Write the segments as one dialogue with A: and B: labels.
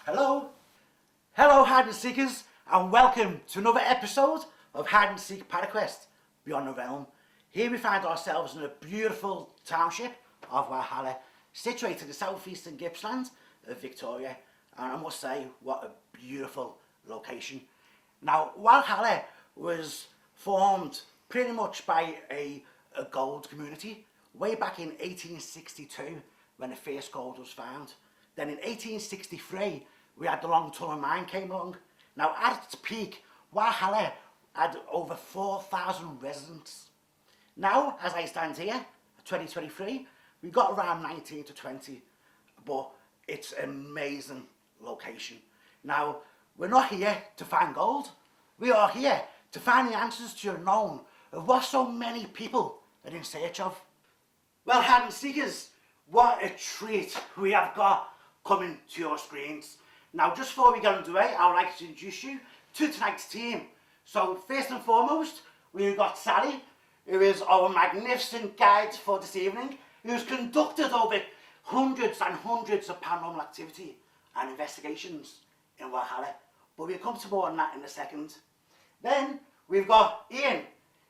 A: Hello. Hello, hide and seekers, and welcome to another episode of Hide and Seek Paraquest Beyond the Realm. Here we find ourselves in a beautiful township of Walhalla, situated in the southeastern Gippsland of Victoria, and I must say, what a beautiful location. Now, Walhalla was formed pretty much by a gold community way back in 1862 when the first gold was found. Then in 1863, we had the Long Tunnel Mine came along. Now at its peak, Walhalla had over 4,000 residents. Now, as I stand here, 2023, we've got around 19 to 20, but it's an amazing location. Now, we're not here to find gold. We are here to find the answers to the unknown of what so many people are in search of. Well, hide and seekers, what a treat we have got coming to your screens. Now, just before we get underway, I would like to introduce you to tonight's team. So, first and foremost, we've got Sally, who is our magnificent guide for this evening, who's conducted over hundreds and hundreds of paranormal activity and investigations in Walhalla. But we'll come to more on that in a second. Then, we've got Ian.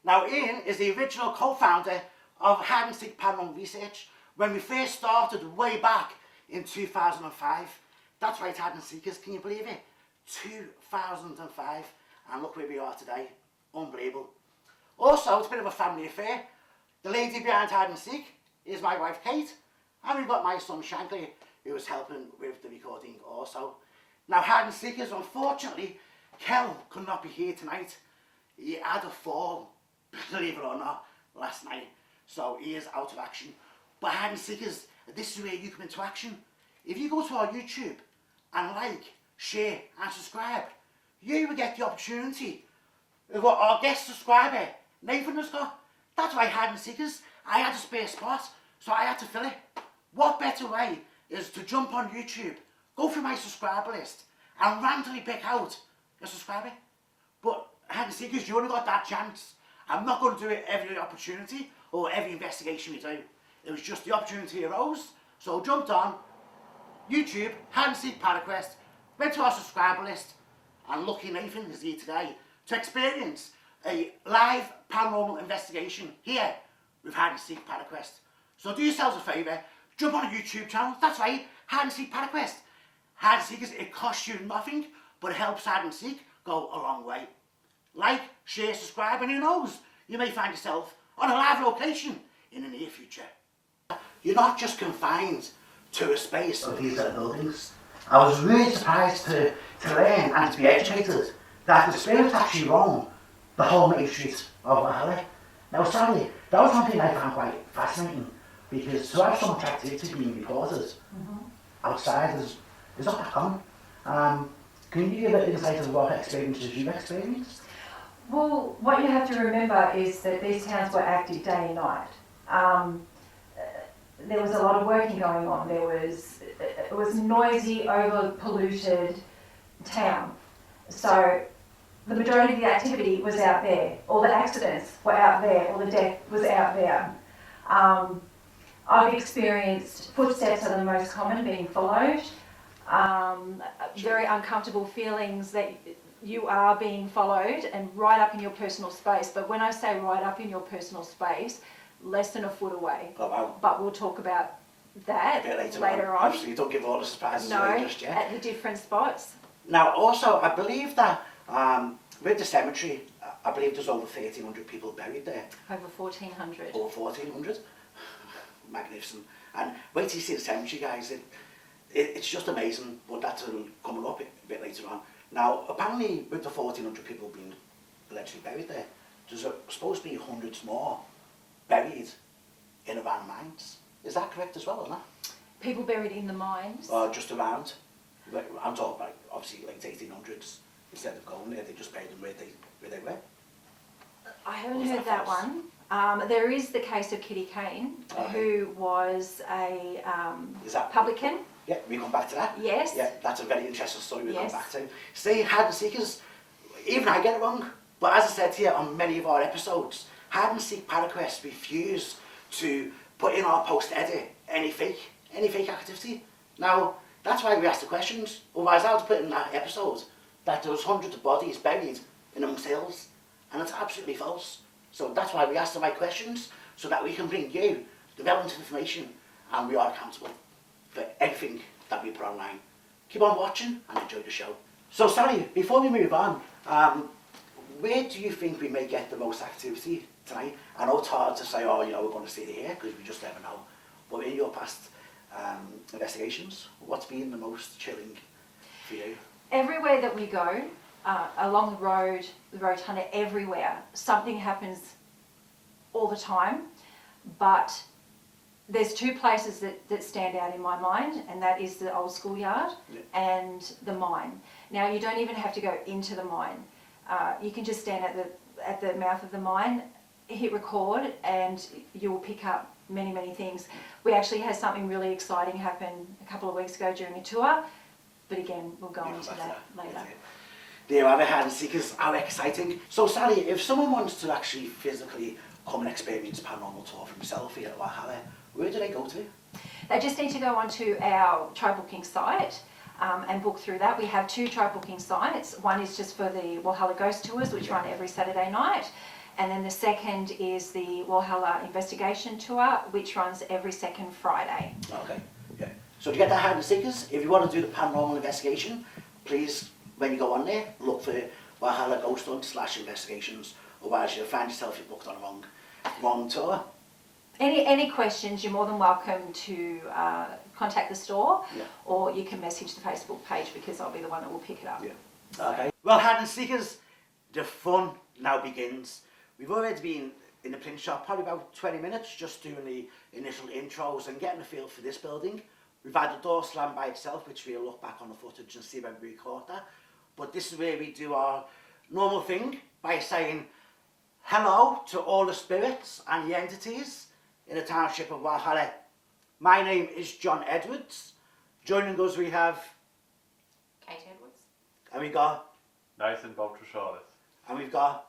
A: Now, Ian is the original co-founder of Hide and Seek Paranormal Research when we first started way back in 2005. That's right, hide and seekers, can you believe it? 2005, and look where we are today. Unbelievable. Also, it's a bit of a family affair. The lady behind hide and seek is my wife Kate, and we've got my son Shankly, who is helping with the recording also. Now, hide and seekers, unfortunately, Kel could not be here tonight. He had a fall, believe it or not, last night, so he is out of action. But hide and seekers, this is where you come into action. If you go to our YouTube and like, share and subscribe, you will get the opportunity of what our guest subscriber Nathan has got. That's why hide and seekers, I had a spare spot, so I had to fill it. What better way is to jump on YouTube, go through my subscriber list and randomly pick out a subscriber. But hide and seekers, you only got that chance. I'm not going to do it every opportunity or every investigation we do. It was just the opportunity arose, so I jumped on YouTube, Hide and Seek Paraquest, went to our subscriber list, and lucky Nathan is here today to experience a live paranormal investigation here with Hide and Seek Paraquest. So do yourselves a favour, jump on a YouTube channel, that's right, Hide and Seek Paraquest. Hide and Seekers, it costs you nothing, but it helps Hide and Seek go a long way. Like, share, subscribe, and who knows, you may find yourself on a live location in the near future. You're not just confined to a space of these buildings. I was really surprised to learn and to be educated that the spirits actually roam the whole main street of Walhalla. Now, sadly, that was one thing I found quite fascinating, because to have so much activity being reported outside is not that common. Can you give an insight of what experiences you've experienced?
B: Well, what you have to remember is that these towns were active day and night. There was a lot of working going on. It was noisy, over-polluted town. So the majority of the activity was out there. All the accidents were out there. All the death was out there. I've experienced footsteps are the most common, being followed. Very uncomfortable feelings that you are being followed and right up in your personal space. But when I say right up in your personal space, less than a foot away.
A: Oh, wow.
B: But we'll talk about that later on.
A: Obviously, you don't give all the surprises away just yet.
B: At the different spots.
A: Now, also, I believe that with the cemetery, I believe there's over 1,300 people buried there.
B: Over 1,400.
A: Over 1,400. Magnificent. And wait till you see the cemetery, guys. It's just amazing, but that's coming up a bit later on. Now, apparently, with the 1,400 people being allegedly buried there, there's supposed to be hundreds more buried in around mines. Is that correct as well, or not?
B: People buried in the mines?
A: Or just around. I'm talking about, obviously, late 1800s. Instead of going there, they just buried them where they were.
B: I haven't heard that one. There is the case of Kitty Kane, who was a publican.
A: Yeah, we come back to that.
B: Yes.
A: Yeah, that's a very interesting story we'll come back to. See, hide and seekers, even I get it wrong, but as I said here on many of our episodes, Hide and Seek Paraquest refuse to put in our post edit any fake activity. Now, That's why we ask the questions. Otherwise, I was put in that episode that there was hundreds of bodies buried in amongst hills, and it's absolutely false. So that's why we ask the right questions, so that we can bring you the relevant information, and we are accountable for everything that we put online. Keep on watching and enjoy the show. So Sally, before we move on, where do you think we may get the most activity tonight? I know it's hard to say, oh, you know, we're going to see it here, because we just never know. But in your past investigations, what's been the most chilling for you?
B: Everywhere that we go, along the road, the rotunda, everywhere, something happens all the time. But there's two places that stand out in my mind, and that is the old schoolyard and the mine. Now, you don't even have to go into the mine. You can just stand at the mouth of the mine, hit record, and you will pick up many things. We actually had something really exciting happen a couple of weeks ago during a tour, but again, we'll go into that later.
A: There are the hide and seekers, how exciting. So Sally, if someone wants to actually physically come and experience paranormal tour for himself here at Walhalla, where do they go to?
B: They just need to go onto our try booking site and book through that. We have two try booking sites. One is just for the Walhalla Ghost Tours, which run every Saturday night. And then the second is the Walhalla Investigation Tour, which runs every second Friday.
A: Okay, yeah. So to get the hide and seekers, if you want to do the Paranormal Investigation, please, when you go on there, look for Walhalla Ghost Hunt / Investigations, otherwise you'll find yourself you're booked on a wrong tour.
B: Any questions, you're more than welcome to contact the store, or you can message the Facebook page, because I'll be the one that will pick it up.
A: Yeah. Okay. Well, hide and seekers, the fun now begins. We've already been in the print shop probably about 20 minutes, just doing the initial intros and getting a feel for this building. We've had the door slammed by itself, which we'll look back on the footage and see when we record that. But this is where we do our normal thing by saying hello to all the spirits and the entities in the township of Walhalla. My name is John Edwards. Joining us we have
B: Kate Edwards.
A: And we got
C: Nathan Baltrushalis.
A: And we've got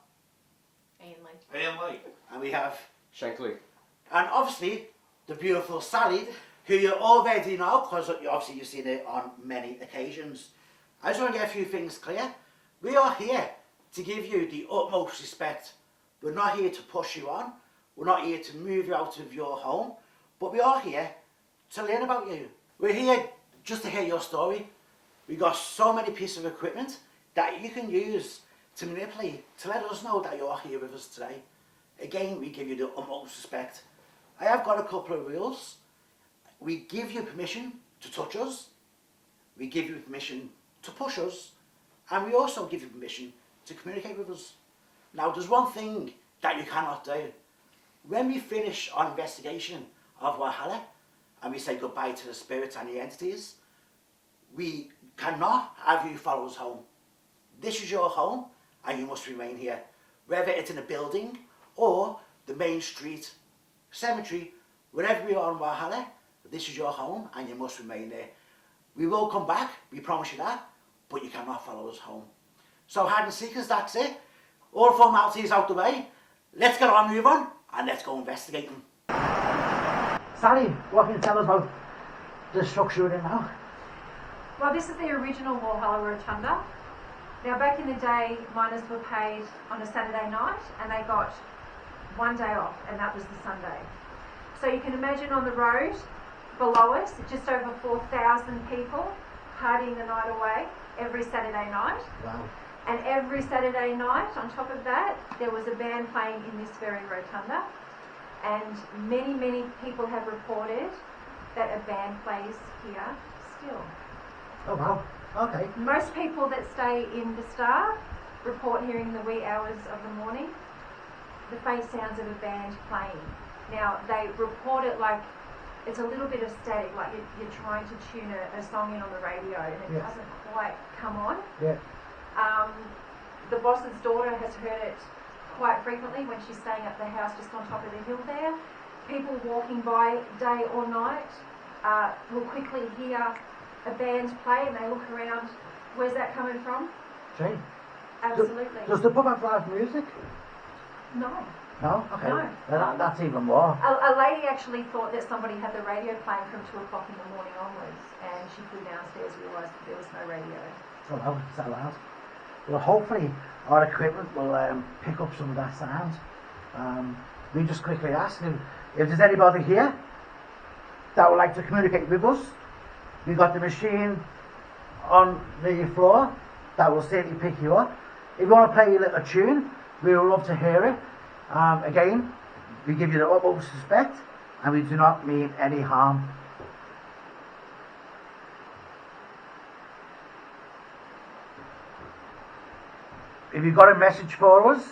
C: Ian Lee.
A: And we have
D: Shankly.
A: And obviously the beautiful Sally, who you already know, because obviously you've seen it on many occasions. I just want to get a few things clear. We are here to give you the utmost respect. We're not here to push you on. We're not here to move you out of your home. But we are here to learn about you. We're here just to hear your story. We've got so many pieces of equipment that you can use to manipulate, to let us know that you're here with us today. Again, we give you the utmost respect. I have got a couple of rules. We give you permission to touch us. We give you permission to push us. And we also give you permission to communicate with us. Now, there's one thing that you cannot do. When we finish our investigation of Walhalla and we say goodbye to the spirits and the entities, we cannot have you follow us home. This is your home and you must remain here. Whether it's in a building or the main street, cemetery, wherever we are in Walhalla, this is your home and you must remain there. We will come back, we promise you that, but you cannot follow us home. So hide and seekers, that's it. All formalities out the way. Let's get on, move on, and let's go investigating. Sally, what can you tell us about the structure we're in now?
B: Well, this is the original Walhalla Rotunda. Now, back in the day, miners were paid on a Saturday night and they got one day off, and that was the Sunday. So you can imagine on the road below us, just over 4,000 people partying the night away every Saturday night.
A: Wow.
B: And every Saturday night, on top of that, there was a band playing in this very rotunda. And many people have reported that a band plays here still.
A: Oh wow, okay.
B: Most people that stay in the Star report hearing in the wee hours of the morning the faint sounds of a band playing. Now, they report it like it's a little bit of static, like you're trying to tune a song in on the radio and it doesn't quite come on.
A: Yeah.
B: The boss's daughter has heard it quite frequently when she's staying at the house just on top of the hill there. People walking by day or night will quickly hear a band play and they look around. Where's that coming from?
A: Jane?
B: Absolutely.
A: Does the pub have live music?
B: No.
A: No? Okay.
B: No.
A: That's even more.
B: A lady actually thought that somebody had the radio playing from 2 o'clock in the morning onwards, and she flew downstairs and realised that there was no radio.
A: Oh, well, is that allowed? Well, hopefully our equipment will pick up some of that sound. We just quickly ask if there's anybody here that would like to communicate with us. We've got the machine on the floor that will certainly pick you up. If you want to play a little tune, we would love to hear it. Again, we give you the utmost respect and we do not mean any harm. If you've got a message for us,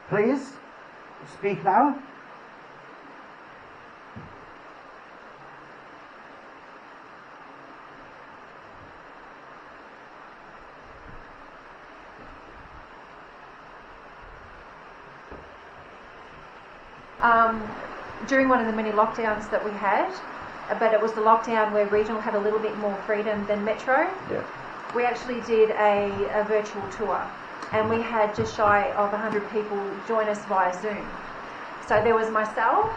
A: please speak now.
B: During one of the many lockdowns that we had, but it was the lockdown where regional had a little bit more freedom than metro.
A: Yeah.
B: We actually did a virtual tour, and we had just shy of 100 people join us via Zoom. So there was myself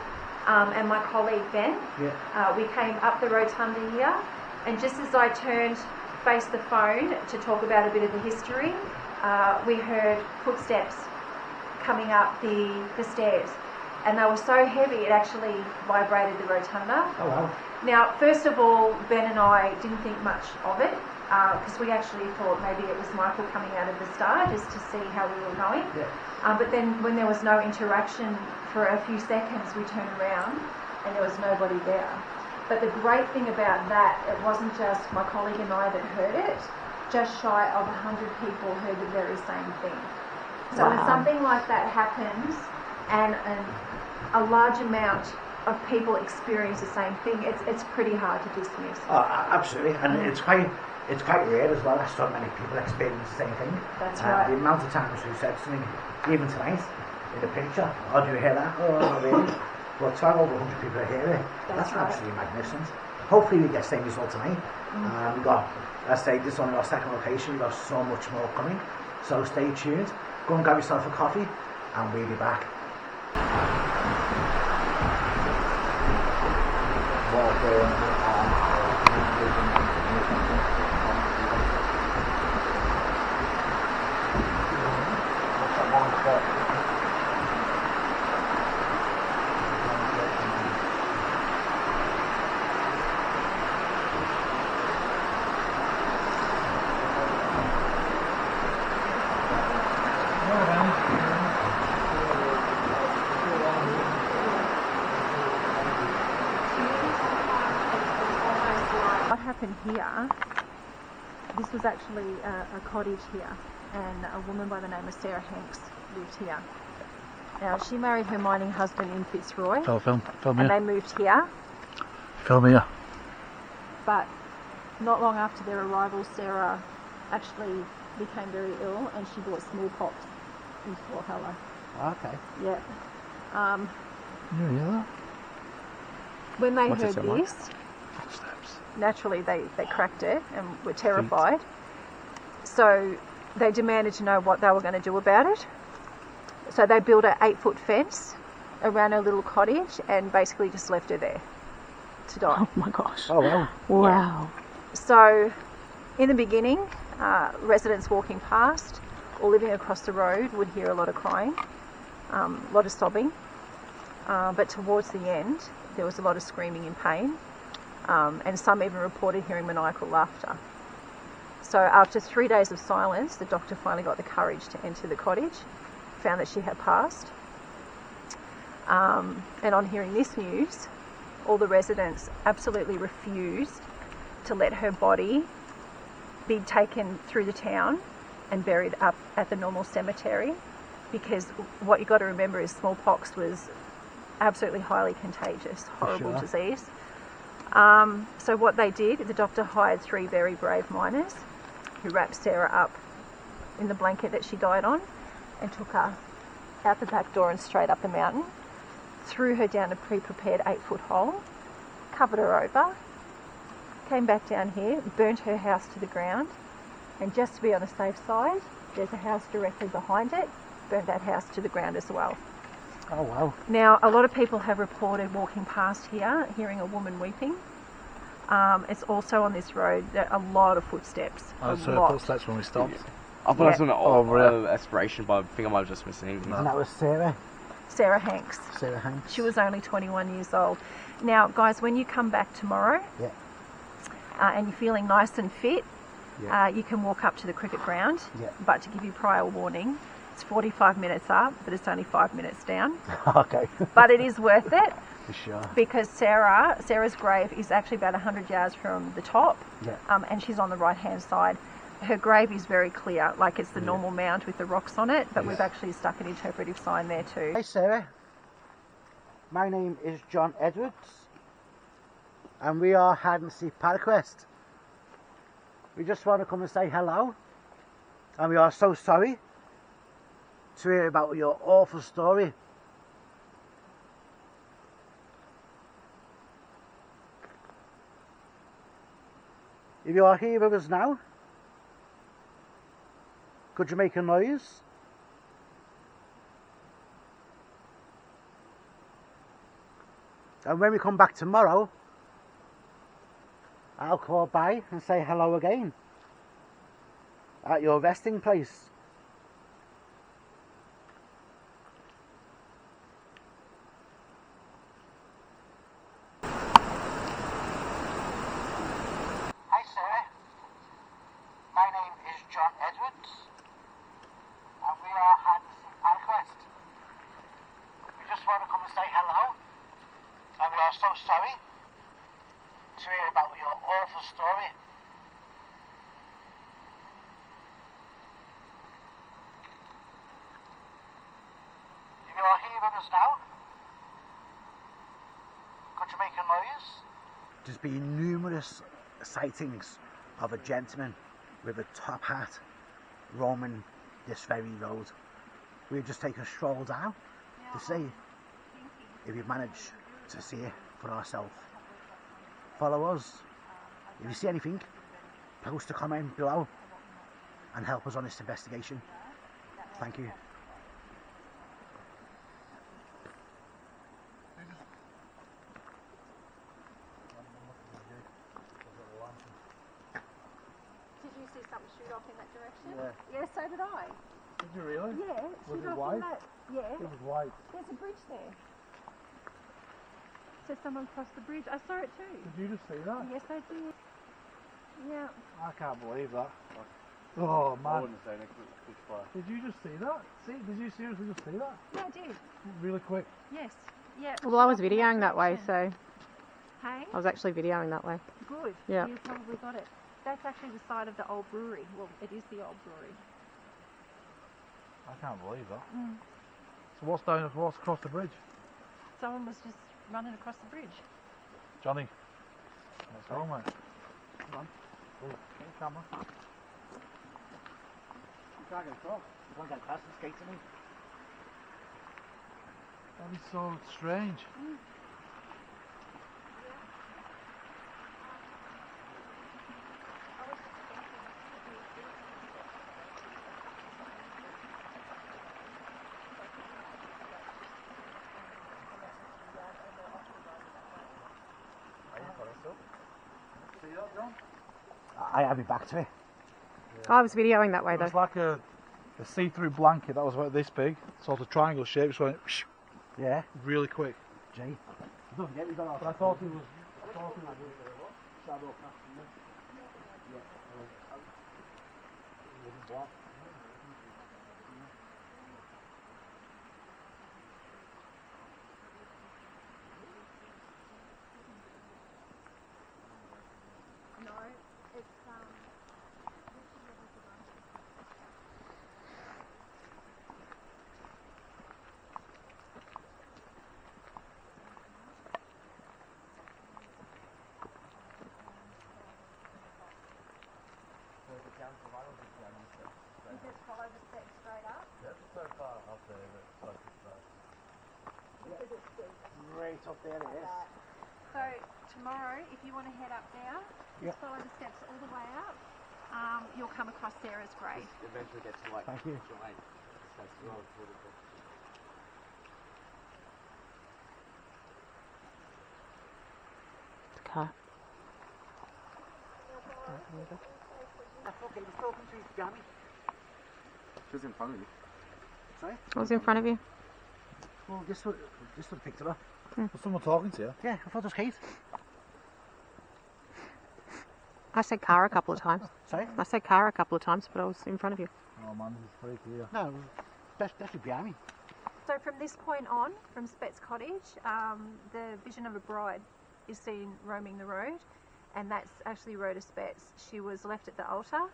B: and my colleague Ben.
A: Yeah.
B: We came up the rotunda here, and just as I turned, faced the phone to talk about a bit of the history, we heard footsteps coming up the stairs. And they were so heavy it actually vibrated the rotunda.
A: Oh wow.
B: Now, first of all, Ben and I didn't think much of it because we actually thought maybe it was Michael coming out of the star just to see how we were going.
A: Yeah.
B: But then when there was no interaction for a few seconds, we turned around and there was nobody there. But the great thing about that, it wasn't just my colleague and I that heard it, just shy of 100 people heard the very same thing. So when something like that happens and a large amount of people experience the same thing, it's pretty hard to dismiss.
A: Oh, absolutely, and it's quite rare as well that so many people experience the same thing.
B: That's right.
A: The amount of times we said something, even tonight, in the picture, oh, do you hear that? Oh, not really. Well, 12 over 100 people are hearing it. That's
B: right.
A: Absolutely magnificent. Hopefully we get the same result tonight. We've got, let's say, this is only our second location, we've got so much more coming. So stay tuned, go and grab yourself a coffee, and we'll be back.
B: Here, this was actually a cottage here, and a woman by the name of Sarah Hanks lived here. Now, she married her mining husband in Fitzroy,
C: Film
B: and
C: here.
B: they moved here.
C: Film here.
B: But not long after their arrival, Sarah actually became very ill, and she brought smallpox into Walhalla.
A: Okay.
B: Yeah.
C: You hear that?
B: When they
C: What's it
B: heard
C: sound like?
B: this,
C: Footsteps.
B: naturally they cracked it and were terrified. So they demanded to know what they were going to do about it. So they built an 8-foot fence around her little cottage and basically just left her there to die.
D: Oh my gosh.
A: Oh wow.
D: Wow.
B: So in the beginning, residents walking past or living across the road would hear a lot of crying, a lot of sobbing. But towards the end, there was a lot of screaming in pain. And some even reported hearing maniacal laughter. So after 3 days of silence, the doctor finally got the courage to enter the cottage, found that she had passed. And on hearing this news, all the residents absolutely refused to let her body be taken through the town and buried up at the normal cemetery, because what you've got to remember is smallpox was absolutely highly contagious, horrible disease. So what they did, the doctor hired 3 very brave miners who wrapped Sarah up in the blanket that she died on and took her out the back door and straight up the mountain, threw her down a pre-prepared 8-foot hole, covered her over, came back down here, burnt her house to the ground, and just to be on the safe side, there's a house directly behind it burnt that house to the ground as well.
C: Oh wow.
B: Now, a lot of people have reported walking past here, hearing a woman weeping. It's also on this road, there are a lot of footsteps.
C: I saw footsteps when we stopped.
D: I thought I was
C: Yeah.
D: an aspiration, but I think I might have just missed anything.
A: And that was Sarah.
B: Sarah Hanks.
A: Sarah Hanks.
B: She was only 21 years old. Now, guys, when you come back tomorrow,
A: Yeah.
B: and you're feeling nice and fit,
A: Yeah.
B: you can walk up to the cricket ground.
A: Yeah.
B: But to give you prior warning, it's 45 minutes up, but it's only 5 minutes down.
A: Okay.
B: But it is worth it
A: For sure.
B: because Sarah's grave is actually about 100 yards from the top,
A: Yeah.
B: and she's on the right-hand side. Her grave is very clear, like it's the normal mound with the rocks on it, but we've actually stuck an interpretive sign there too.
A: Hi Sarah. My name is John Edwards, and we are hide and seek Paraquest. We just want to come and say hello, and we are so sorry to hear about your awful story. If you are here with us now, could you make a noise? And when we come back tomorrow, I'll call by and say hello again at your resting place. Hi Sarah, my name is John Edwards, and we are hide and seek Paraquest. We just want to come and say hello, and we are so sorry to hear about your awful story. If you are here with us now, could you make a noise? There's been numerous sightings of a gentleman with a top hat roaming this very road. We've just taken a stroll down to see if we manage to see it for ourselves. Follow us. If you see anything, post a comment below and help us on this investigation. Thank you.
B: Did you see something shoot off in that direction?
A: Yeah.
B: Yeah, so did I.
C: Did you really?
B: Yeah,
C: Was
B: shoot
C: it
B: off
C: white?
B: in that. Yeah.
C: It was white.
B: There's a bridge there. So someone crossed the bridge. I saw it too.
C: Did you just see that?
B: Yes, I did. Yeah.
C: I can't believe that. Oh
D: I
C: man.
D: wouldn't say next to the fish fly.
C: Did you just see that? See? Did you seriously just see that?
B: Yeah, I did.
C: Really quick.
B: Yes. Yeah.
E: Well, I was videoing that way, so
B: Hey?
E: I was actually videoing that way.
B: Good.
E: Yeah.
B: You probably got it. That's actually the side of the old brewery. Well, it is the old brewery.
C: I can't believe that. So what's across the bridge?
B: Someone was just running across the bridge.
C: Johnny. Let's go, mate. Come on. Oh, get the camera.
A: You can't get across. You want to get across this gate to me?
C: That is so strange. See that, John?
A: I have my back to it.
E: I was videoing that way
C: It
E: though.
C: was like a see-through blanket that was about this big, sort of triangle shape, just went
A: Yeah.
C: really quick.
A: Jay. Don't forget we got our...
C: But I thought it was shadow casting.
B: No, it's You just follow the steps straight up.
A: Right up there it is.
B: So tomorrow, if you want to head up there,
A: Yeah.
B: just follow the steps all the way up. You'll come across Sarah's grave.
D: Eventually get to like
A: Thank you.
D: joint
E: The car.
A: Okay, we're talking to you behind me.
D: Who's in front of you?
A: Sorry?
E: What was in front of you?
A: Well, this would have picked it up.
C: Was someone talking to you?
A: Yeah, I thought it was Kate.
E: I said car a couple of times.
A: Sorry?
E: I said car a couple of times, but I was in front of you.
C: Oh man, this is freaky here.
A: No, definitely behind me.
B: So from this point on, from Spett's Cottage, the vision of a bride is seen roaming the road, and that's actually Rhoda Spett's. She was left at the altar,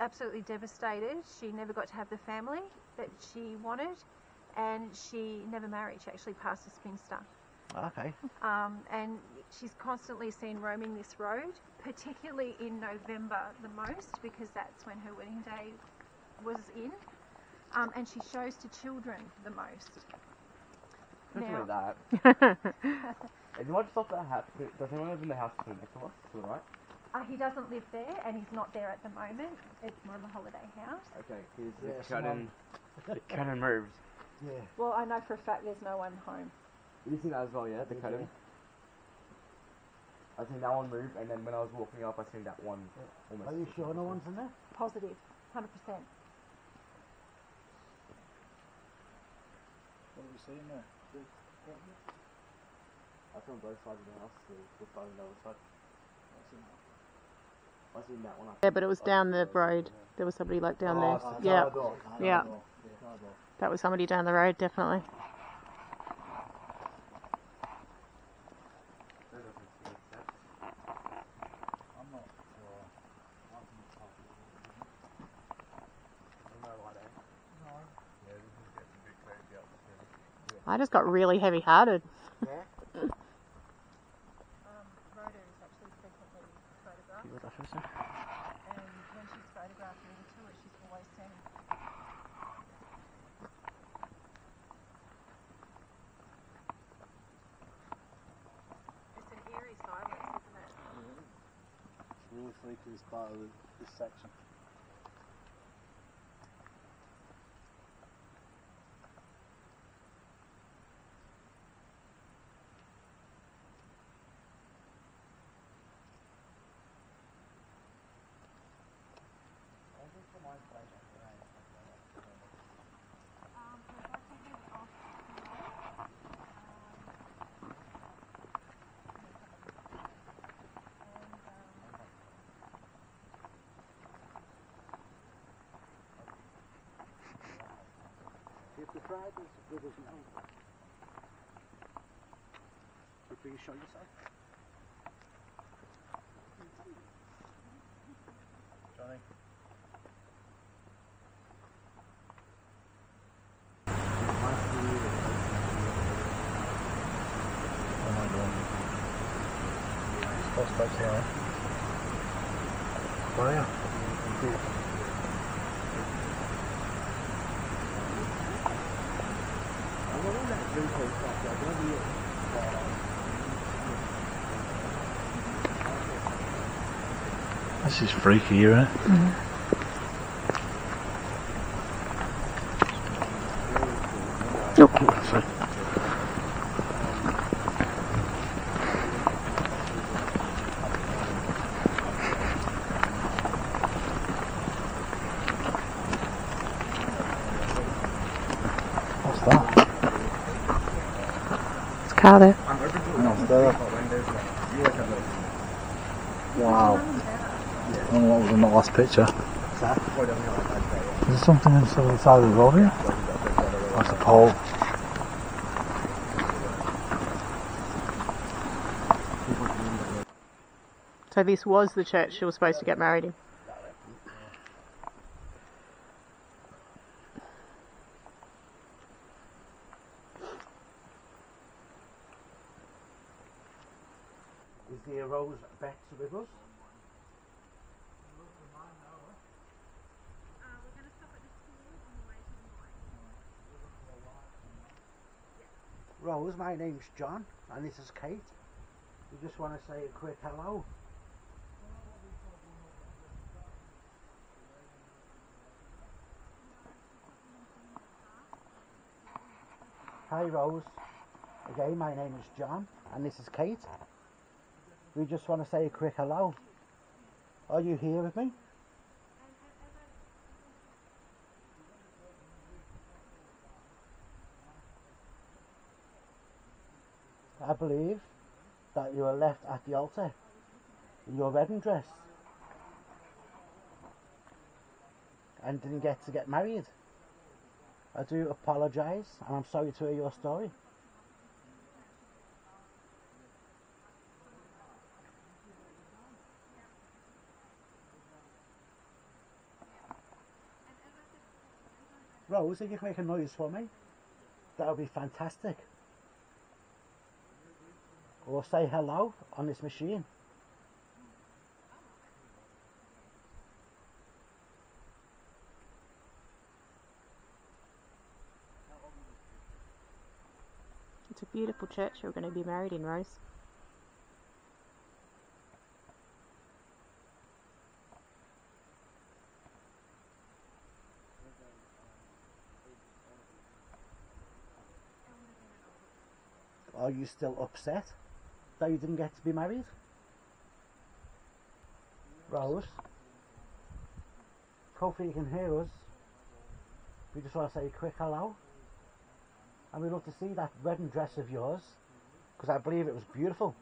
B: absolutely devastated. She never got to have the family that she wanted, and she never married. She actually passed as spinster.
A: Okay.
B: And she's constantly seen roaming this road, particularly in November the most, because that's when her wedding day was in. And she shows to children the most.
D: Something
B: Now-
D: like that. If you want to stop that house, does anyone live in the house next to us? To the right?
B: He doesn't live there, and he's not there at the moment. It's more of a holiday house.
D: Okay, here's
A: Yeah,
D: the curtain. The curtain moves.
A: Yeah.
B: Well, I know for a fact there's no one home.
D: You seen that as well, yeah? The curtain? I seen that one move, and then when I was walking up, I seen that one almost.
A: Are you sure no one's in there?
B: Positive, 100%.
C: What have you seen there?
D: I saw on both sides of the house, so the side and the other side. I seen that one.
E: Yeah, but it was down the road. There was somebody like down there. Yeah, yeah. That was somebody down the road, definitely.
C: I'm not sure. I think it's possible. Yeah, this is getting a bit crazy up here.
E: I just got really heavy-hearted.
A: Yeah.
B: Rhoda is actually frequently photographed,
A: You got that first, sir?
B: and when she's photographed into it, she's always seen. It's an eerie silence, isn't it?
C: It's really freaky, this part of this section.
A: If the Fridays with us now, if you show yourself.
C: Johnny? Oh my god. Suspects here. Oh yeah. This is freaky, isn't it? Nope. What's that?
E: It's a car there.
C: What's there? Wow. I don't know what was in the last picture. Is there something inside the side of the road here? That's a pole.
E: So this was the church she was supposed to get married in.
A: Is there Rose Betts with us? Rose, my name's John, and this is Kate. We just want to say a quick hello. Hi Rose. Again, my name is John and this is Kate. We just want to say a quick hello. Are you here with me? I believe that you were left at the altar in your wedding dress and didn't get to get married. I do apologise and I'm sorry to hear your story. Rose, if you can make a noise for me, that would be fantastic. Or say hello on this machine.
E: It's a beautiful church you're going to be married in, Rose.
A: Are you still upset that you didn't get to be married? Rose, hopefully you can hear us. We just want to say a quick hello. And we'd love to see that wedding dress of yours, because I believe it was beautiful.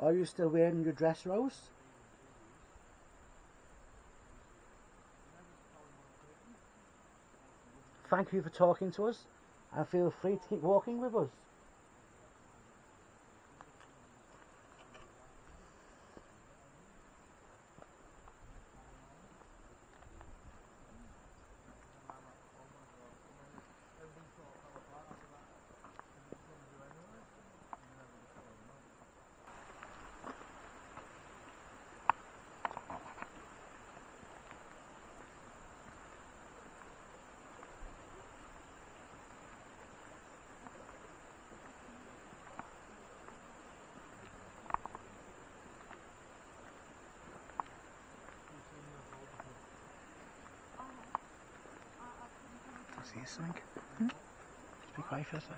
A: Are you still wearing your dress, Rose? Thank you for talking to us and feel free to keep walking with us. See something? Just be quiet for a sec.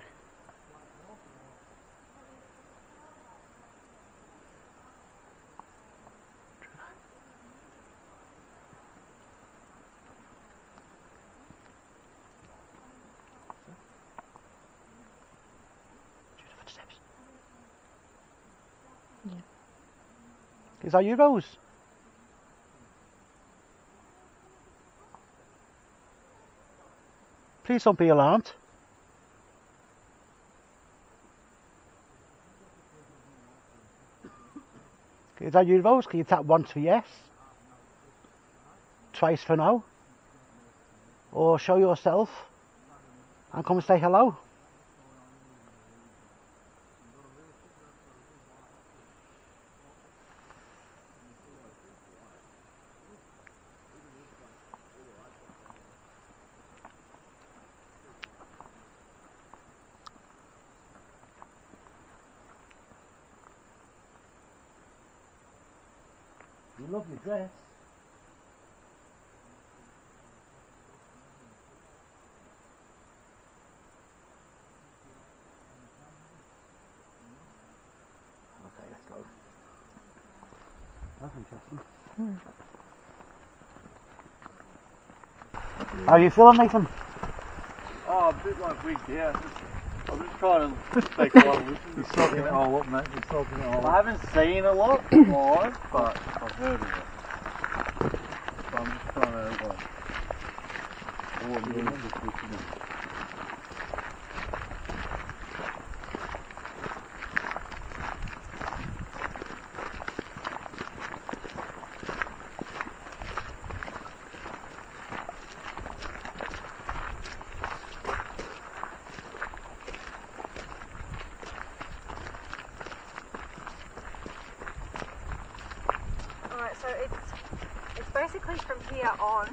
A: Footsteps.
E: Yeah.
A: Is that you, Rose? Please don't be alarmed. Is that you, Rose? Can you tap once for yes? Twice for no? Or show yourself and come and say hello? You love your dress. Okay, let's go. That's interesting. How are you feeling, Nathan?
C: Oh, a bit like wigged out. I'm just trying to take one. He's soaking it all up, mate. He's soaking it all up. I haven't seen a lot live, but I've heard of it. So I'm just trying to I'm really just looking at.
B: So it's basically from here on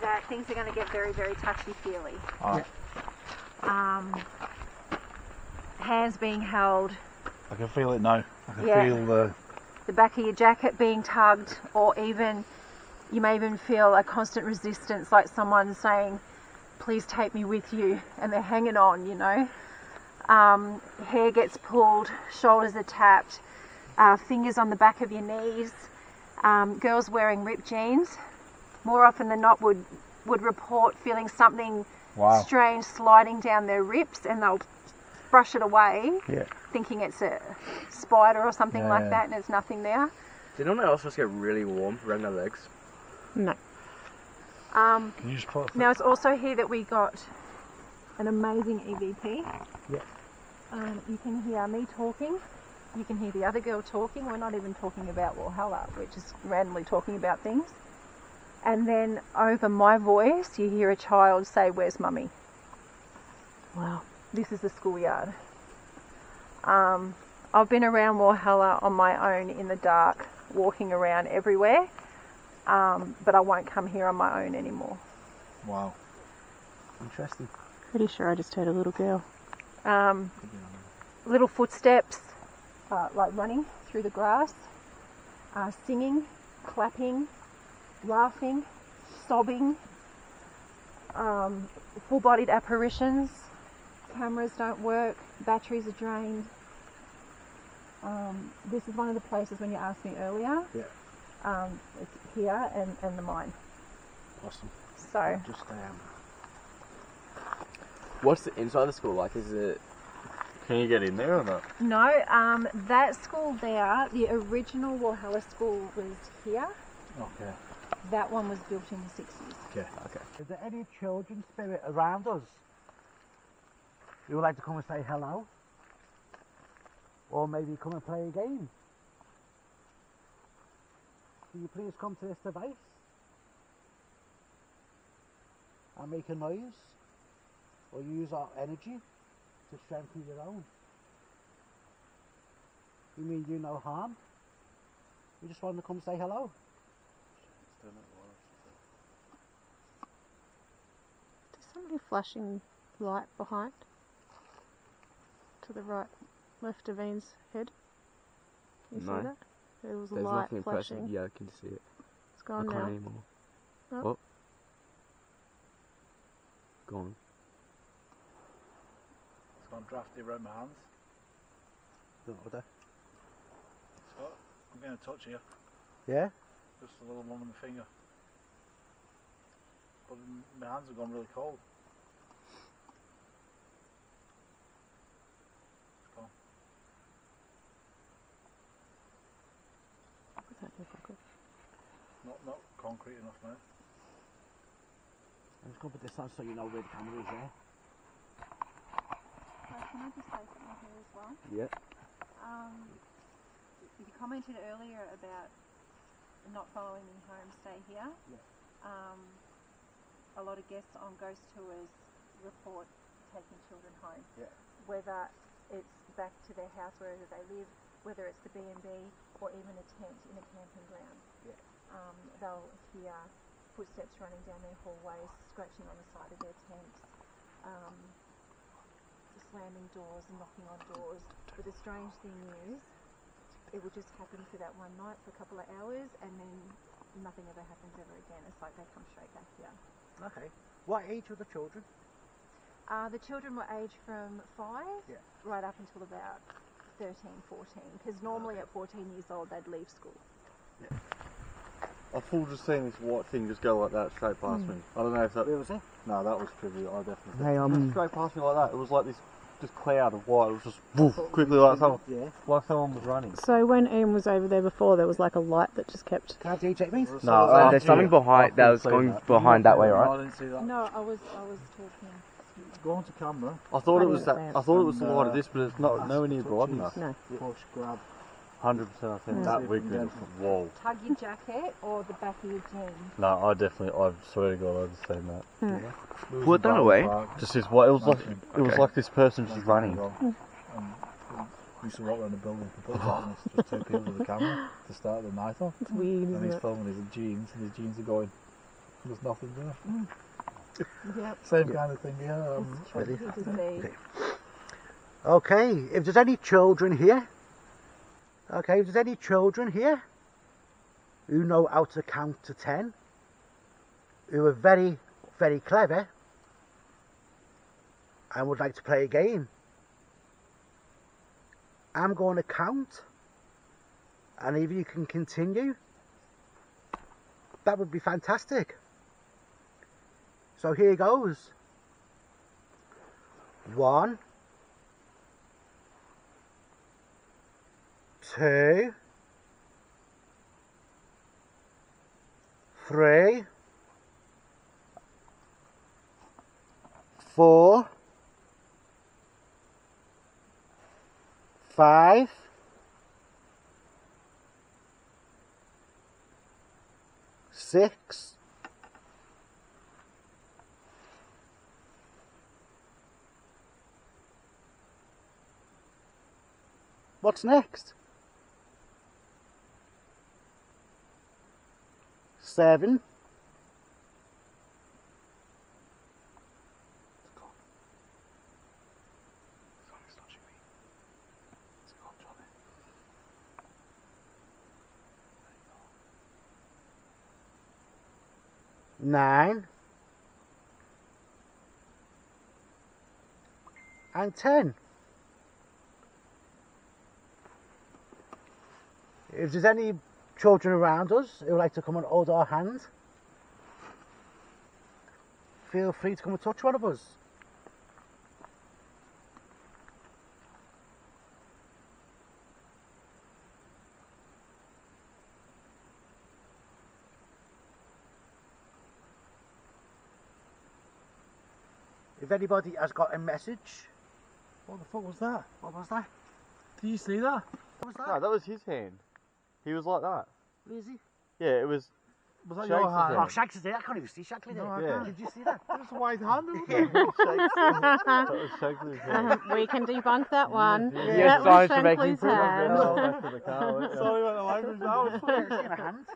B: that things are going to get very, very touchy-feely.
C: Oh.
B: Hands being held,
C: I can feel it now. I can
B: Yeah.
C: feel
B: the back of your jacket being tugged, or even you may even feel a constant resistance, like someone saying, please take me with you, and they're hanging on, you know. Hair gets pulled, shoulders are tapped, fingers on the back of your knees. Girls wearing ripped jeans more often than not would report feeling something strange sliding down their rips, and they'll brush it away, thinking it's a spider or something like that, and there's nothing there.
D: Do you know when they also just get really warm around their legs?
E: No.
C: Can you just put
B: Now it's also here that we got an amazing EVP.
C: Yeah.
B: You can hear me talking. You can hear the other girl talking. We're not even talking about Walhalla. We're just randomly talking about things. And then over my voice, you hear a child say, "Where's Mummy?"
E: Wow.
B: This is the schoolyard. I've been around Walhalla on my own in the dark, walking around everywhere, but I won't come here on my own anymore.
C: Wow. Interesting.
E: Pretty sure I just heard a little girl.
B: Little footsteps, like running through the grass, singing, clapping, laughing, sobbing, full-bodied apparitions. Cameras don't work, batteries are drained. This is one of the places when you asked me earlier.
C: Yeah.
B: It's here and the mine.
C: Awesome.
B: So
C: Just
D: What's the inside of the school like? Is it...
C: Can you get in there or not?
B: no, that school there, the original Walhalla school was here.
C: Okay.
B: That one was built in the 60s.
C: Okay. Is there any children spirit around us who would like to come and say hello? Or maybe come and play a game? Will you please come to this device and make a noise, or use our energy to strengthen your own? You mean you no harm? You just want to come say hello?
E: There's somebody flashing light behind. To the right, left of Ian's head. Can you
D: No.
E: see that? There was a
D: There's
E: light
D: nothing impressive.
E: flashing.
D: Yeah, I can see it.
E: It's gone
D: I can't
E: now.
D: anymore.
E: Oh.
D: Oh. Gone.
C: It's gone drafty around my hands. Don't know. So, I'm going to touch here. Yeah? Just a little one on the finger. But my hands have gone really cold. It's gone.
E: Put that in your pocket.
C: Not concrete enough now.
A: I'm just going to put this on so you know where the camera is there.
B: Can I just say something here as well?
D: Yep.
B: You commented earlier about not following me home, stay here.
A: Yeah.
B: A lot of guests on ghost tours report taking children home.
A: Yeah.
B: Whether it's back to their house wherever they live, whether it's the B&B or even a tent in a camping ground.
A: Yeah.
B: They'll hear footsteps running down their hallways, scratching on the side of their tents, slamming doors and knocking on doors. But the strange thing is, it will just happen for that one night for a couple of hours, and then nothing ever happens ever again. It's like they come straight back here.
A: Okay. What age were the children?
B: The children were aged from 5 right up until about 13, 14, because normally at 14 years old they'd leave school.
C: I thought just seeing this white thing just go like that straight past me. I don't know if that...
A: Where was it?
C: No, that was trivial. I definitely...
D: Hey,
C: Just straight past me like that. It was like this just cloud of white. It was just woof, quickly like someone, like someone was running.
E: So when Ian was over there before, there was like a light that just kept...
A: Can't you take me?
D: No, there's something behind that was going behind that way, right?
C: I didn't see that.
B: No, I was talking.
C: Go on to camera. I thought it was that. I thought it was the light of this, but it's not nowhere near bright enough.
E: No.
A: Push, grab.
C: 100%. I think that wiggling. Whoa.
B: Tug your jacket or the back of your jeans.
C: No, I swear to God, I've just seen that.
D: Put that away.
C: Just this white. It was like this person just running. We used to walk around the building for put darkness, just two people with a camera to start the night off.
E: It's weird,
C: And
E: isn't
C: he's
E: it?
C: filming his jeans, and his jeans are going. There's nothing there.
B: Yep.
C: Same kind of thing here.
B: Good to see.
A: Okay, if there's any children here Okay, if there's any children here who know how to count to 10, who are very, very clever and would like to play a game, I'm going to count, and if you can continue, that would be fantastic. So here goes. 1, 2, 3, 4, 5, 6, 'What's next? 7, 9, and 10. If there's any children around us who would like to come and hold our hand, feel free to come and touch one of us. If anybody has got a message,
C: What the fuck was that?
A: what was that?
C: Did you see that?
A: What was that?
D: No, that was his hand. He was like that.
A: Where is he?
D: Yeah, it was.
C: Was that
D: Shank's
C: your hand?
D: hand.
A: Oh, Shanks is there. I can't even see Shankly there.
C: No, I
D: Yeah.
C: can't.
A: Did you see that?
C: That's a white hand. Isn't
A: Yeah.
C: it?
D: That was Shankly's hand.
E: We can debunk that one.
D: Yes,
E: That was
D: sorry for making
E: Shankly's
D: proof.
E: hand.
D: Back to the car. weren't you?
C: Sorry about the language now.
A: Yeah, see my hand.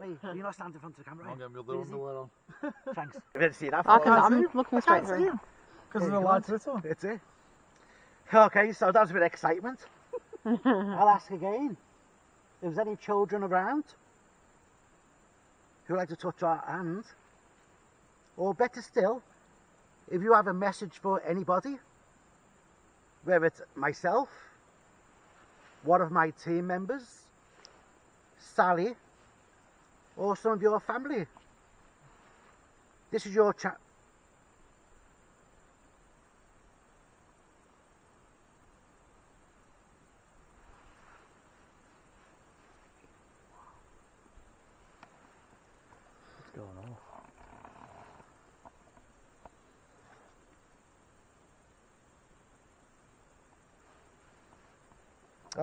A: Wait, you're not standing in front of the camera,
C: I'm
A: right?
C: getting my
A: Where is he?
C: underwear on.
A: Thanks. I didn't see that.
E: I can,
C: can't see
E: I'm
C: him.
E: looking
C: I
E: straight
C: can't see
E: through.
C: him. Because of
A: Yeah,
C: the
A: you
C: lights
A: can't.
C: lit on.
A: It's it. Okay, so that was a bit of excitement. I'll ask again. If there's any children around who like to touch our hand, or better still, if you have a message for anybody, whether it's myself, one of my team members, Sally, or some of your family, this is your chat.
D: What's going on?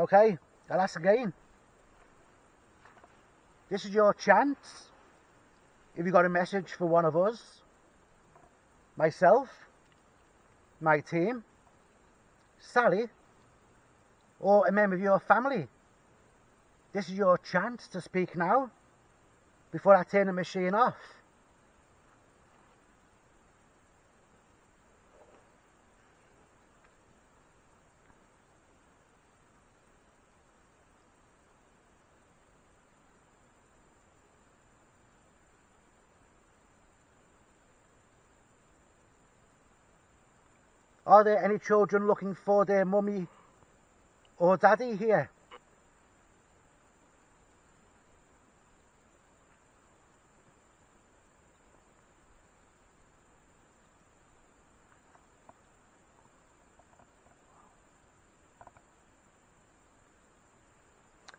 A: Okay, I'll ask again. This is your chance. If you got a message for one of us, myself, my team, Sally, or a member of your family, this is your chance to speak now, before I turn the machine off. Are there any children looking for their mummy or daddy here?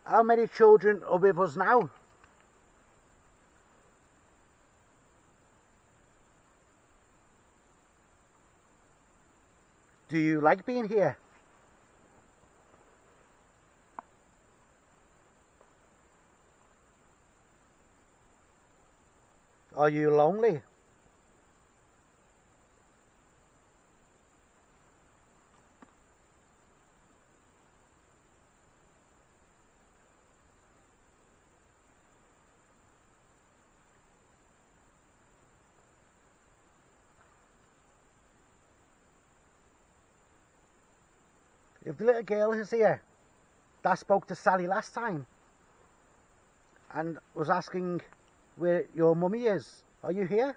A: How many children are with us now? Do you like being here? Are you lonely? If the little girl is here, that spoke to Sally last time and was asking where your mummy is. Are you here?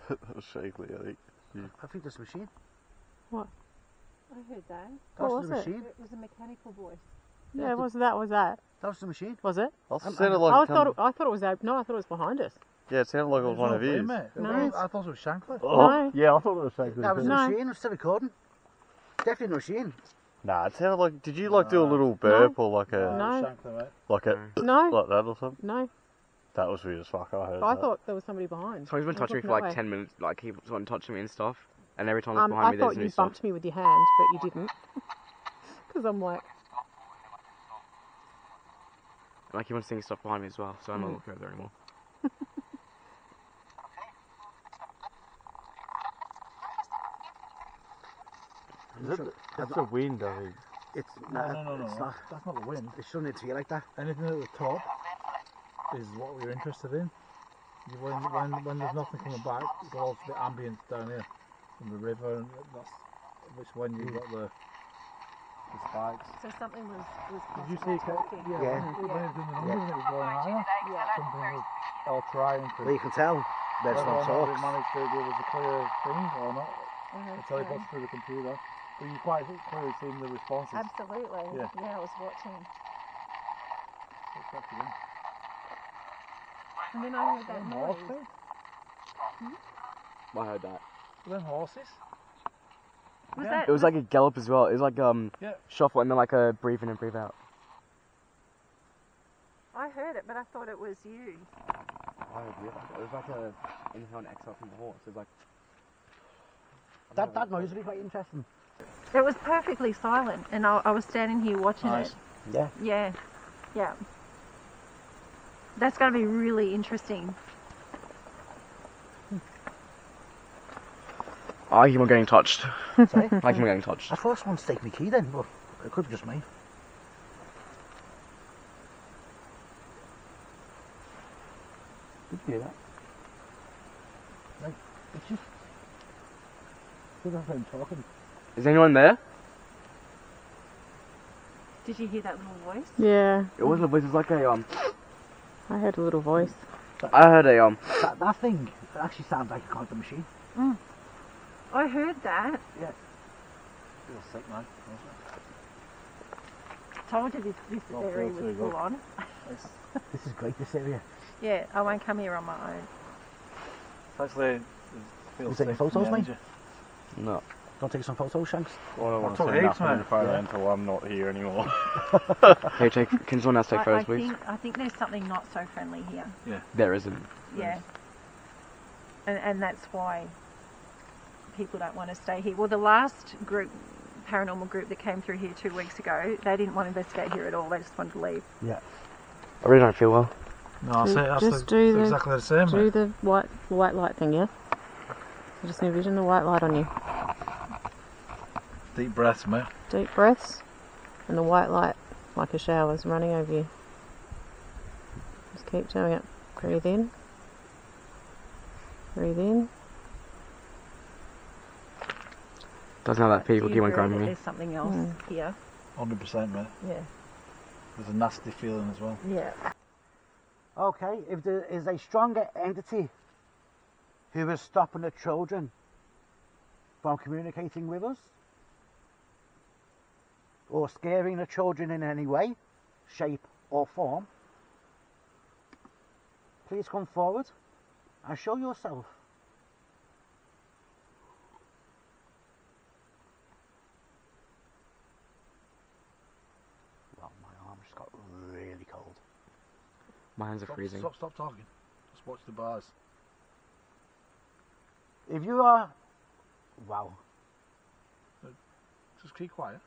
C: That was shakily, I think.
A: I think there's a machine.
E: What?
B: I heard that.
A: That
E: What
A: was the
E: was it?
A: machine.
B: It was a mechanical voice.
E: Yeah, was that?
A: That was the machine.
E: Was it?
C: It sounded like
E: I thought it was out. No, I thought it was behind us.
C: Yeah, it sounded like it was one of his.
E: No.
F: I thought it was Shankly.
E: No.
C: Yeah, I thought it was Shankly.
A: That was the
E: No.
A: machine. It was still recording. Definitely the machine.
C: Nah, it sounded like. Did you like do a little burp or like a
E: No.
F: Shankly, mate.
C: like a
E: No.
C: like that or something?
E: No.
C: That was weird as fuck. I heard.
E: I
C: that.
E: thought there was somebody behind.
D: Someone's been
E: I was
D: touching me for
E: looking
D: like
E: that way.
D: 10 minutes, like he was on touching me and stuff. And every time I look behind
E: I
D: me, there's
E: thought
D: new
E: you
D: stuff.
E: bumped me with your hand, but you didn't. Because I'm like,
D: And I keep on seeing stuff behind me as well, so I'm not looking over there anymore.
C: That's the wind, I think.
A: It's
F: No,
A: it's not.
F: That's not the wind.
A: It shouldn't feel like that.
F: Anything at the top is what we're interested in. When there's nothing coming back, it'll also be ambient down here from the river, and that's which when you've got the spikes.
B: So something was
F: Did you see?
B: talking.
F: Yeah.
A: Yeah.
F: When it was doing the numbers, it was going higher.
B: Yeah.
F: Something was all trying to.
A: Well, you can tell there's
F: Whether
A: no
F: or not
A: talk.
F: we managed to give us a clear thing or not, until he puts through the computer. But you quite clearly seen the responses.
B: Absolutely.
F: Yeah.
B: Yeah, I was watching.
F: What's that again?
B: And then I heard that
F: Them
B: noise.
F: horses?
D: I heard that.
F: Them horses?
B: Was
F: Yeah.
B: that?
D: It was like a gallop as well. It was like
F: Yeah.
D: shuffle and then like a breathe in and breathe out.
B: I heard it, but I thought it was you.
D: I heard it. It was like a inhale and exhale from the horse. It was like
A: That noise would be quite interesting.
B: It was perfectly silent, and I was standing here watching
F: Nice.
B: it.
A: Yeah.
B: Yeah, yeah. That's going to be really interesting.
D: I keep on getting touched.
A: Sorry?
D: I keep on getting touched.
A: I thought someone's taken the key then, but it could be just me.
D: Did you hear that?
A: It's just... I think I'm talking.
D: Is anyone there?
B: Did you hear that little voice?
E: yeah,
D: It wasn't a voice. It was like a
E: I heard a little voice.
D: I heard a
A: That thing actually sounds like a quantum machine.
B: I heard that.
F: Feels sick, man.
B: Told you this
F: Not
B: area
F: feel
B: was
F: too
B: full
F: good.
B: on.
A: This is great, this area.
B: Yeah, I won't come here on my own.
F: Actually, it feels
A: You taking
F: sick from
A: photos,
F: the
A: mate?
F: energy.
C: No.
A: Don't take some photos, Shanks.
C: I don't want
F: took
C: to say
F: heaps,
C: nothing
F: mate.
C: about it until I'm not here anymore.
D: Hey, can someone else take photos, please?
B: I think there's something not so friendly here.
D: There isn't.
B: Yeah. And that's why people don't want to stay here. Well, the last group, paranormal group that came through here 2 weeks ago, they didn't want to investigate here at all. They just wanted to leave.
A: Yeah.
D: I really don't feel well.
F: No, that's
E: Just do the-
F: exactly the same,
E: Do
F: mate.
E: the white light thing, yeah? So just envision the white light on you.
F: Deep breaths, mate.
E: Deep breaths, and the white light, like a shower's running over you. Just keep doing it. Breathe in. Breathe in.
D: Doesn't have that people
B: Do
D: keep
B: you
D: on
B: agree
D: grabbing
B: that
D: me.
B: there's something else here?
F: 100%, mate.
B: Yeah.
F: There's a nasty feeling as well.
B: Yeah.
A: Okay, if there is a stronger entity who is stopping the children from communicating with us, or scaring the children in any way, shape or form, please come forward and show yourself. Well, my arm just got really cold.
D: My hands are freezing.
F: Stop talking. Just watch the bars.
A: If you are... Wow.
F: Just keep quiet.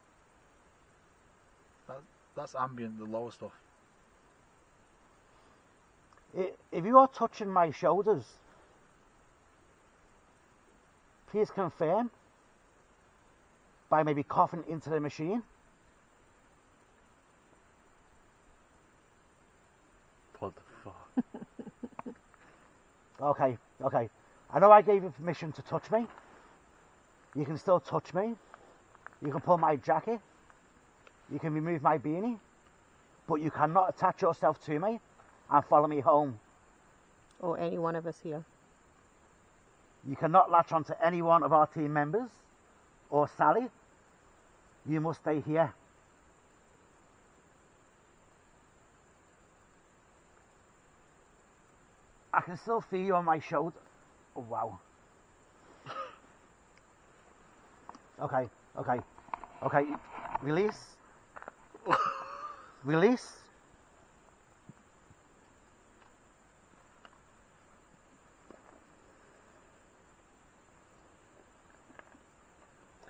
F: That's ambient, the lower stuff.
A: If you are touching my shoulders, please confirm by maybe coughing into the machine.
C: What the fuck?
A: Okay, okay. I know I gave you permission to touch me. You can still touch me. You can pull my jacket. You can remove my beanie. But you cannot attach yourself to me and follow me home.
E: Or any one of us here.
A: You cannot latch onto any one of our team members or Sally. You must stay here. I can still feel you on my shoulder. Oh, wow. Okay, okay, okay. Release. Release.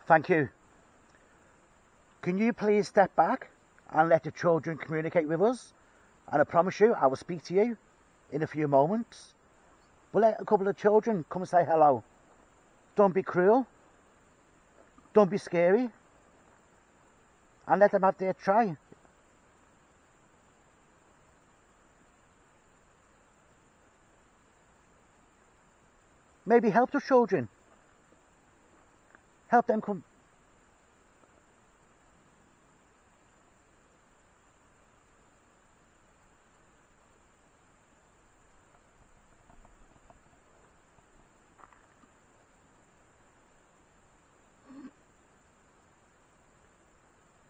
A: Thank you. Can you please step back and let the children communicate with us? And I promise you, I will speak to you in a few moments. We'll let a couple of children come and say hello. Don't be cruel. Don't be scary. And let them have their try. Maybe help the children. Help them come.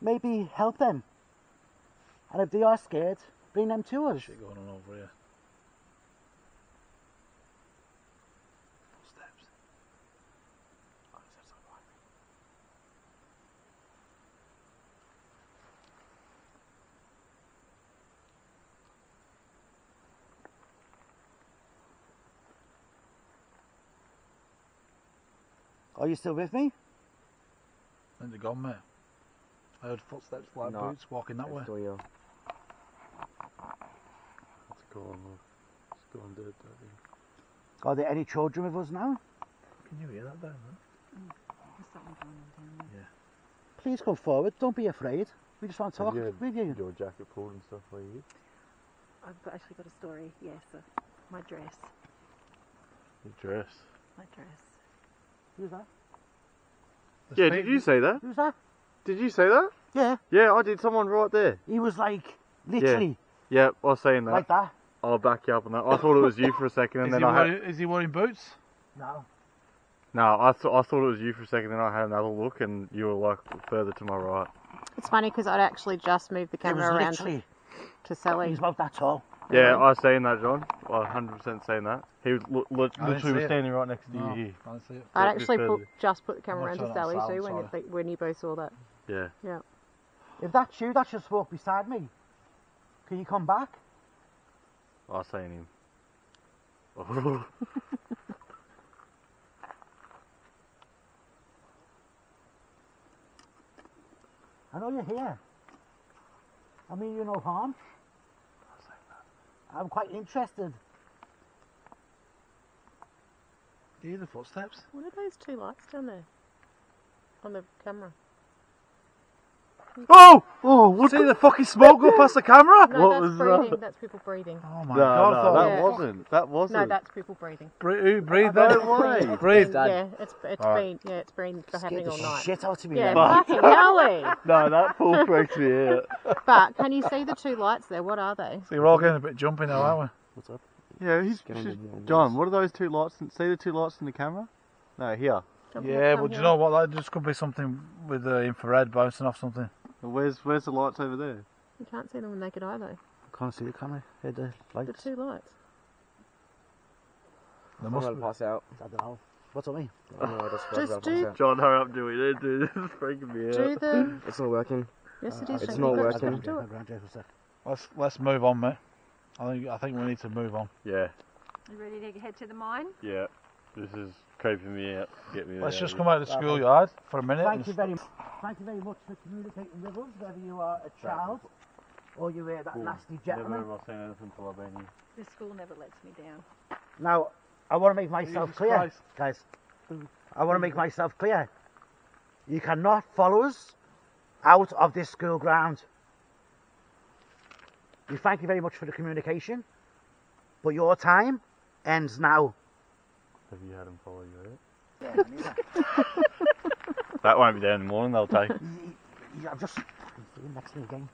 A: Maybe help them. And if they are scared, bring them to us.
F: Shit going on over here. Footsteps. Oh, is that something like
A: Are you still with me?
F: I think they're gone, mate. I heard footsteps like
D: No.
F: boots walking that way.
D: Still here.
C: It's gone. It's gone dead, I think.
A: Are there any children with us now?
F: Can you hear that down there?
A: Please come forward. Don't be afraid. We just want to talk
C: Have
A: with you.
C: Your jacket pulled and stuff like you.
G: Actually got a story, yes. My dress.
C: Your dress.
G: My dress.
A: Who's that?
C: Yeah, did you say that?
A: Who's that?
C: Did you say that?
A: Yeah.
C: Yeah, I did. Someone right there.
A: He was like, literally,
C: Yeah, I was saying that.
A: like that.
C: I'll back you up on that. I thought it was you for a second, and then
F: Is he wearing boots?
A: No.
C: No, I thought it was you for a second, then I had another look, and you were like further to my right.
E: It's funny because I'd actually just moved the
A: It was
E: camera around
A: literally,
E: to Sally.
A: he's about that tall.
C: Yeah, I was saying that, John. Well, 100% saying that. He was literally
F: see it.
C: standing right next to
F: No,
C: you here.
F: I can't see it.
E: I'd
C: Yeah,
E: actually
C: just
E: just put the camera
F: I'm
E: around
F: not
E: to
F: turning
E: Sally
F: on
E: too
F: sound,
E: when you both saw that.
C: Yeah.
E: Yeah.
A: If that's you, that just walk beside me. Can you come back?
C: I was saying him. Oh.
A: I know you're here. I mean, you no harm. I'm quite interested.
F: Do you hear the footsteps?
E: What are those two lights down there on the camera?
C: Oh! Oh, what
F: See the fucking smoke go past the camera?
E: No,
C: What
E: that's
C: was
E: breathing.
C: that?
E: That's people breathing.
F: Oh my
C: No,
F: god, I
C: no,
F: thought
C: that
E: Yeah.
C: wasn't. That wasn't.
E: No, that's people breathing.
F: Breathe then.
C: No way.
F: Breathe.
E: Yeah, it's
F: Alright.
E: it's been
A: Scared
E: happening
A: the
E: all night.
A: shit out of me.
E: Yeah,
A: then.
E: fucking helly.
C: No, that full freaks me out.
E: But can you see the two lights there? What are they?
F: See, we're all getting a bit jumpy now, aren't
A: What's up?
C: Yeah,
D: Getting more
C: John, what are those two lights? See the two lights in the camera? No, here.
E: Jump
F: we?
E: in
F: Yeah,
E: the
F: but do you
E: camera.
F: know what? That just could be something with the infrared bouncing off something.
C: Where's the lights over there?
E: You can't see them with naked eye though.
A: Can't see the camera. Hear the lights.
E: The two lights.
F: There
D: I'm
F: must
D: gonna
F: be.
D: pass out.
A: I don't know. What's on me?
D: I don't know, I
E: Just
D: just
E: do-
D: pass out.
C: John, hurry up, do it, dude. This is freaking me
E: Do
C: out.
E: the
D: It's not working.
E: yes it is.
D: It's
E: Shane,
D: not
E: you've got to
D: working.
E: do it.
A: Around here for a sec.
F: Let's move on, mate. I think we need to move on.
C: Yeah,
G: You ready to head to the mine?
C: yeah. This is creeping me out. Get me
F: Let's
C: out
F: just
C: of
F: come out of the schoolyard for a minute.
A: Thank you very much. Thank you very much for communicating with us, whether you are a child or you are that
C: Cool.
A: nasty
C: here.
A: gentleman.
C: Never ever seen anything until I've been here.
G: The school never lets me down.
A: Now, I want to make myself
F: Jesus
A: clear,
F: Christ.
A: guys. I want to make myself clear. You cannot follow us out of this school ground. We thank you very much for the communication, but your time ends now.
C: Have you had them follow you out?
A: Yeah, neither.
C: That won't be there in the morning, they'll take.
A: I'm just fucking seeing next to me again.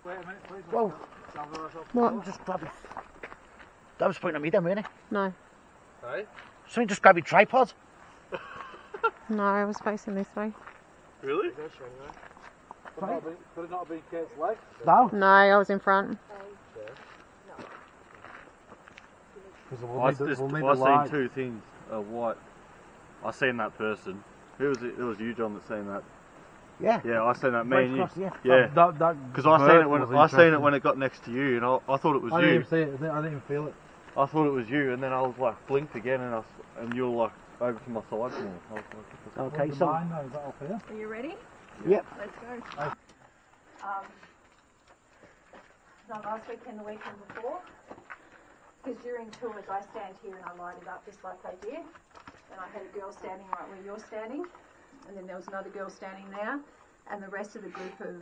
F: Wait a minute, please.
A: Whoa.
E: What?
A: Just grab it. That was pointing at me then, wasn't it?
E: No.
C: Hey?
A: Something just grab your tripod.
E: No, I was facing this way.
C: Really?
F: Could it not be Kate's leg?
A: No.
E: No, I was in front.
C: I seen two things. White. I seen that person. Who was it? It was you, John, that seen that.
A: Yeah.
C: Yeah, I seen that. Me
A: Right
C: and you.
A: across, yeah.
C: Yeah. Because I seen it when
F: interesting.
C: it got next to you, and I thought it was
F: I didn't
C: you.
F: even see it. I didn't even feel it.
C: I thought it was you, and then I was like blinked again, and you were like over to my side more. I was like,
A: Okay,
F: Where's
A: so.
F: the mine now? Is that up here?
B: Are you ready?
A: Yep.
B: Let's go. Not last weekend, the weekend before. Because during tours, I stand here and I light it up just like they did. And I had a girl standing right where you're standing. And then there was another girl standing there. And the rest of the group of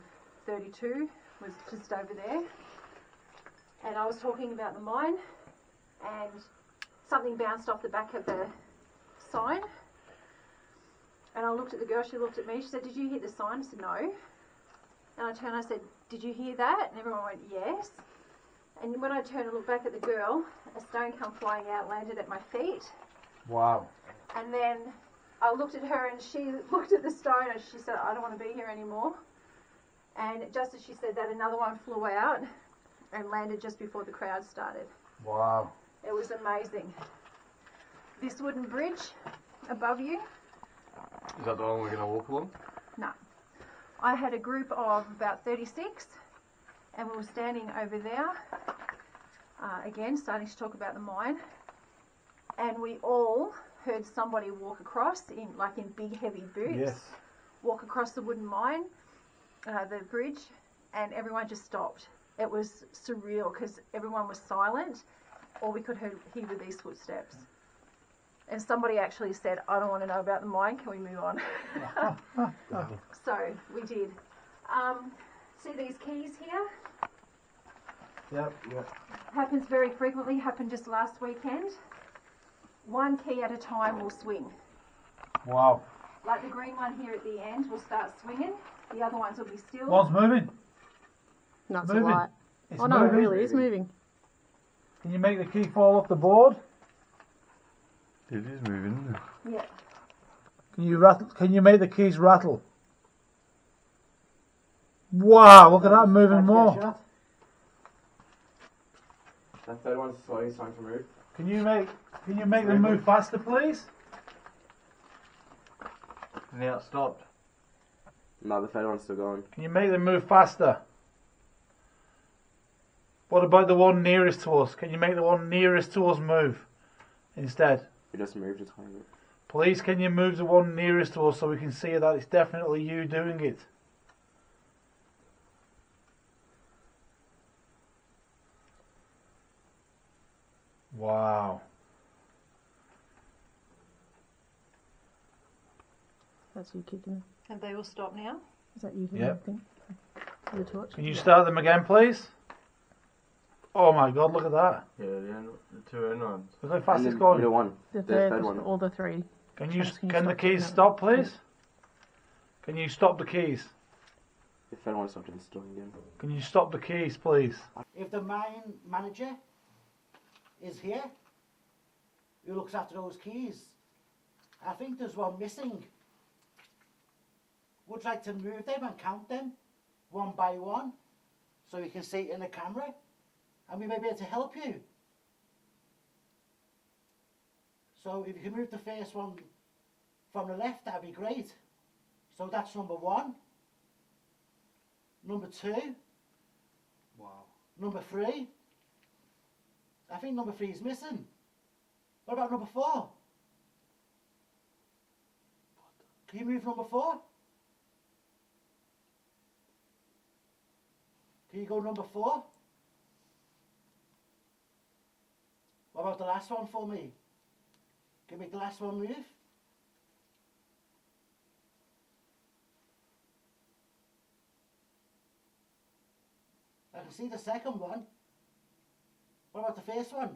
B: 32 was just over there. And I was talking about the mine. And something bounced off the back of the sign. And I looked at the girl, she looked at me, she said, "Did you hear the sign?" I said, "No." And I turned and I said, "Did you hear that?" And everyone went, "Yes." And when I turned and looked back at the girl, a stone come flying out, landed at my feet.
F: Wow.
B: And then I looked at her and she looked at the stone and she said, "I don't want to be here anymore." And just as she said that, another one flew out and landed just before the crowd started.
F: Wow.
B: It was amazing. This wooden bridge above you.
D: Is that the one we're going to walk along?
B: No. I had a group of about 36 and we were standing over there, again starting to talk about the mine, and we all heard somebody walk across in big heavy boots,
F: Yes.
B: walk across the wooden mine, the bridge, and everyone just stopped. It was surreal because everyone was silent. All we could hear were these footsteps. And somebody actually said, "I don't want to know about the mine, can we move on?" So we did. See these keys here?
F: Yep.
B: Happens very frequently, happened just last weekend. One key at a time will swing.
F: Wow.
B: Like the green one here at the end will start swinging. The other ones will be still.
F: One's moving.
E: No, it's
F: Moving.
E: a light.
F: It's
E: Oh no, it
F: moving.
E: really is moving.
F: Can you make the key fall off the board?
C: it is moving.
B: Yeah.
F: Can you make the keys rattle? Wow, look at that moving more.
D: That third one's slowly starting to move.
F: Can you make them move faster, please?
C: Now it stopped.
D: No, the third one's still going.
F: Can you make them move faster? What about the one nearest to us? Can you make the one nearest to us move instead?
D: We just moved a tiny bit.
F: Please, can you move the one nearest to us so we can see that it's definitely you doing it? Wow.
E: That's you kicking.
B: Have they all stopped now?
E: Is that you hitting
F: Yep.
E: the thing? The torch?
F: Can you start them again, please? Oh my God, look at that.
C: Yeah, the two end ones.
F: Look how fast
D: And
F: it's
D: the
F: going.
D: middle one.
E: The
D: third
E: third,
D: one.
E: all the three.
F: Can
E: Can you
F: the
E: stop
F: keys
E: doing
F: stop,
E: that?
F: please? Can you stop the keys?
D: The third one stopped and it's doing again.
F: Can you stop the keys, please?
A: If the mine manager is here, who looks after those keys, I think there's one missing. Would you like to move them and count them one by one so you can see it in the camera and we may be able to help you? So if you can move the first one from the left, that'd be great. So that's number 1. Number 2.
F: Wow.
A: Number 3. I think number 3 is missing. What about number 4? Can you move number 4? Can you go number 4? What about the last one for me? Can make the last one move. I can see the second one. What about the first one?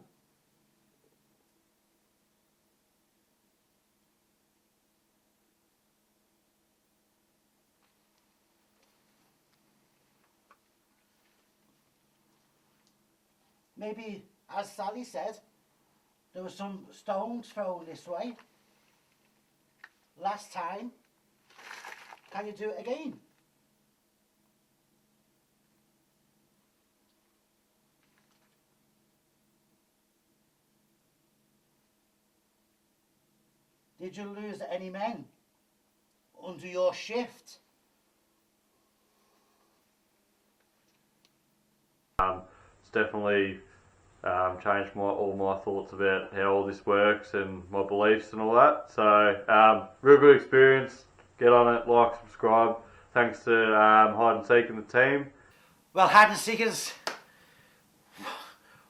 A: Maybe, as Sally said, there were some stones thrown this way last time. Can you do it again? Did you lose any men under your shift?
C: It's definitely changed all my thoughts about how all this works and my beliefs and all that. So, real good experience. Get on it, like, subscribe. Thanks to Hide and Seek and the team.
A: Well, hide and seekers,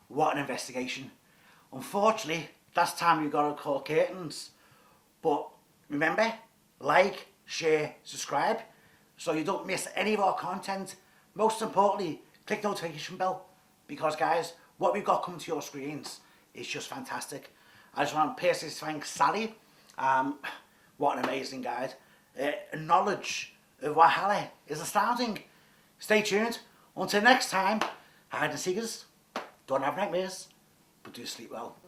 A: what an investigation. Unfortunately, last time we got to call curtains. But remember, like, share, subscribe, so you don't miss any of our content. Most importantly, click the notification bell, because guys, what we've got coming to your screens is just fantastic. I just want to personally thank Sally. What an amazing guide. Knowledge of Walhalla is astounding. Stay tuned. Until next time, hide and seekers, don't have nightmares, but do sleep well.